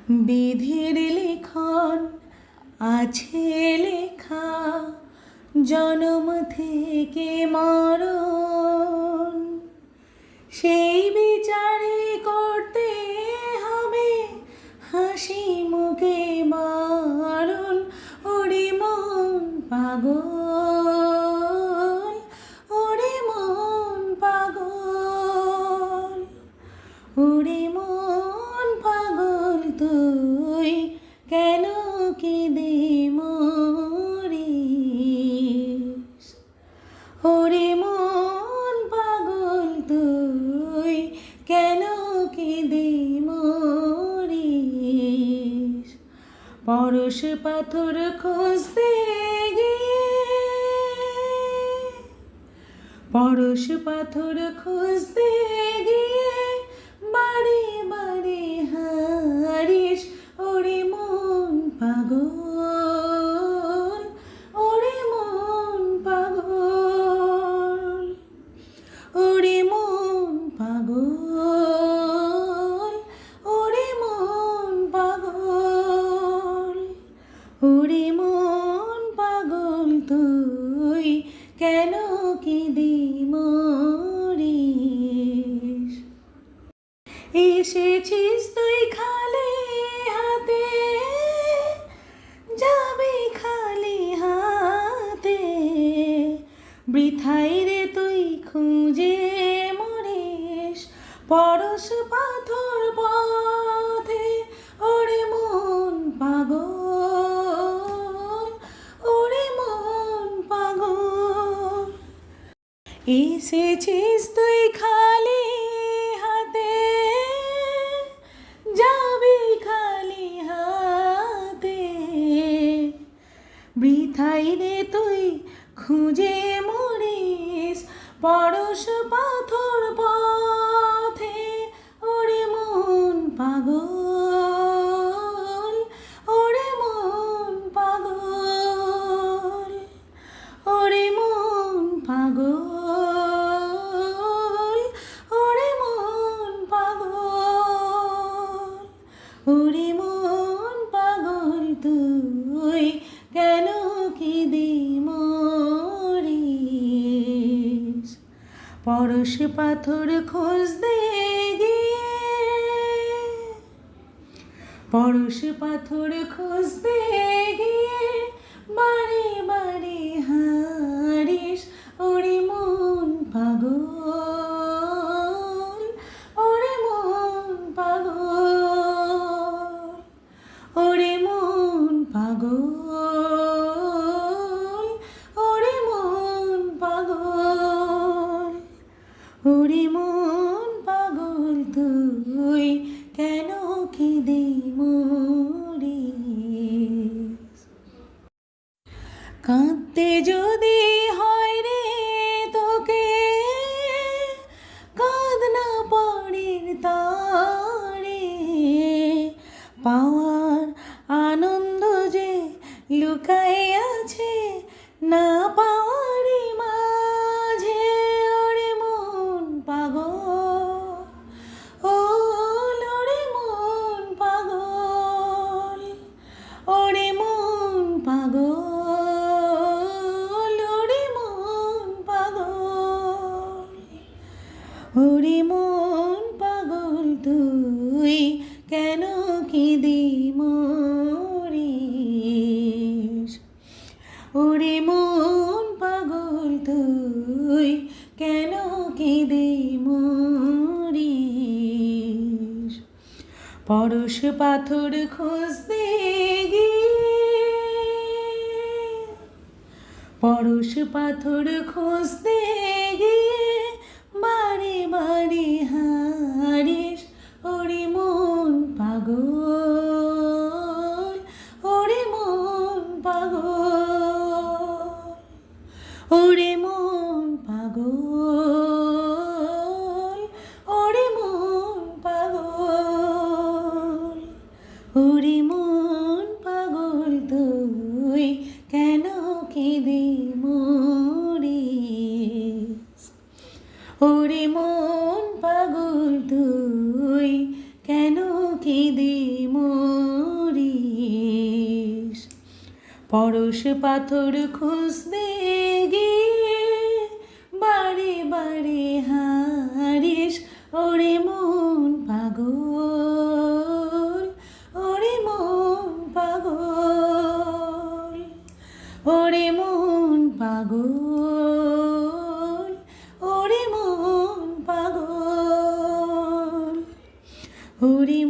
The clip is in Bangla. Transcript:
বিধির লিখন আছে লেখা, জনম থেকে মরণ। সেই বিচারে করতে হবে হাসি মুখে বারণ। ওরে মন পাগল, ওরে মন পাগল, ওরে মন পাগল, তুই কেন কেঁদে মরিস? ওরে মন পাগল, তুই কেন কেঁদে মরিস? পরশ পাথর খুঁজতে গিয়ে, পরশ পাথর খুঁজতে গিয়ে বারে বারে হারিস। ওরে মন পাগল, ওরে মন পাগল, ওরে মন পাগল, ওরে মন পাগল, ওরে মন পাগল, তুই কেন কেঁদে মরিস? এসেছিস তুই খালি হাতে, যাবি খালি হাতে, বৃথাই রে তুই খুঁজে মরিস পরশ পাথর পথে। ওরে মন পাগল, ওরে মন পাগল, এসেছিস তুই খালি হাতে, যাবি খালি হাতে, বৃথাই রে তুই খুঁজে মরিস পরশ পাথর পথে। ওরে মন পাগল, ওরে মন পাগল, ওরে মন পাগল, ওরে মন পাগল, ওরে মন পাগল, তুই কেন কেঁদে মরিস? পরশ পাথর খুঁজতে গিয়ে, পরশ পাথর খুঁজতে গিয়ে বারে বারে হারিস। ওরে মন পাগল, ওরে মন পাগল, ওরে মন পাগল, ওরে মন পাগল, ওরে মন পাগল, তুই কেন কেঁদে মরিস? কাঁদতে যদি হয় রে তোকে, কাঁদ না পরের তরে, পাওয়ার আনন্দ যে লুকাই আছে না পাওয়ারই মাঝে। ওরে মন পাগল, ওরে মন পাগল, ওরে মন পাগল, ওরে মন পাগল, ওরে মন পাগল, তুই কেন কেঁদে মরিস? ওরে মন পাগল, তুই কেন কেঁদে মরিস? পরশ পাথর খুঁজতে গিয়ে, পরশ পাথর খুঁজতে গিয়ে বারে বারে হারিস। ওরে মন পাগল, ওরে মন পাগল, ওরে মন পাগল, ওরে মন পাগল, ওরে মন পাগল, তুই কেন কেঁদে মরিস? ওরে মন পাগল, তুই কেন কেঁদে মরিস। পরশ পাথর খুঁজতে গিয়ে বারে বারে হারিস। ওরে মন পাগল, ওরে মন পাগল, ওরে মন পাগল, ওরে মন পাগল, ওরে